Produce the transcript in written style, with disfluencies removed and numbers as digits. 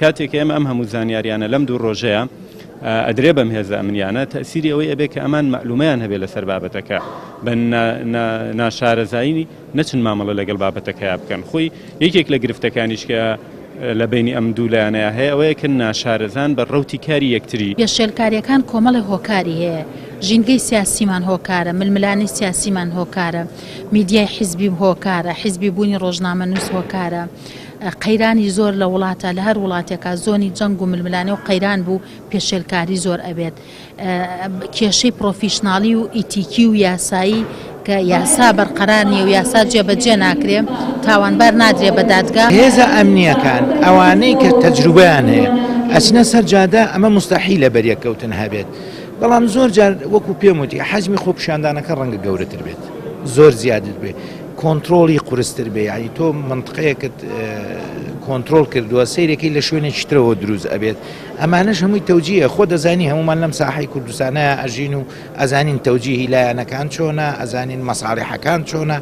کاتێک ئێمە ئەم هەموو زانیاریانە لەم دوو ڕۆژەیە ئەدرێ بەم هێزە ئەمنیانە تەسیری ئەوەی ئەبێ کە ئەمان مەعلومەیان هەبێت لەسەر بابەتەکە بە ناشارەزایی نەچن مامەڵە لەگەڵ بابەتەکەیان بکەن. خۆی یەکێک لە گرفتەکانیش کە لە بینی ئەم دوو لایەنەیە هەیە ئەوەیە کە ناشارەزان بە ڕەوتی کاری یەکتری. پێشێلکاریەکان کۆمەڵی هۆکاری هەیە، ژینگەی سیاسیمان هۆکارە، ململانی سیاسیمان هۆکارە، میدیای حیزبی هۆکارە، حیزبی بوونی ڕۆژنامە نووس هۆکارە، قەیرانی زۆر لە وڵاتە لە هەر وڵاتێکە زۆنی جەنگ و ململانێ و قەیران بوو پێشێلکاری زۆر ئەبێت. کێشەی پرۆفیشناڵی و ئیتیکی و یاسایی کە یاسا بەرقەرار نیە و یاسا جێبەجێ ناکرێ تاوانبار نادرێ بە دادگا. هێزە ئەمنیەکان ئەوانەی کە تەجروبەیان هەیە ئەچنە سەر جادە ئەمە مستەحیلە بەریەکەوتن هەبێت، بەڵام زۆر جار وەکو پێم وتی حەجمی خۆپیشاندانەکە ڕەنگە گەورەتر بێت، زۆر زیادت بێت، کۆنتترۆلی قورستر بێ، ینی تۆ منطقەیەکت کۆنتترۆل کردووە سیرێکی لە شوێنێکی ترەوە دروست ئەبێت. ئەمانەش هەمووی تەوجیهە، خۆ دەزانی هەمومان لەم ساحەی کوردستانەیە ئەژین و ئەزانین تەوجیهی لایەنەکان چۆنە، ئەزانین مەساڵحەکان چۆنە.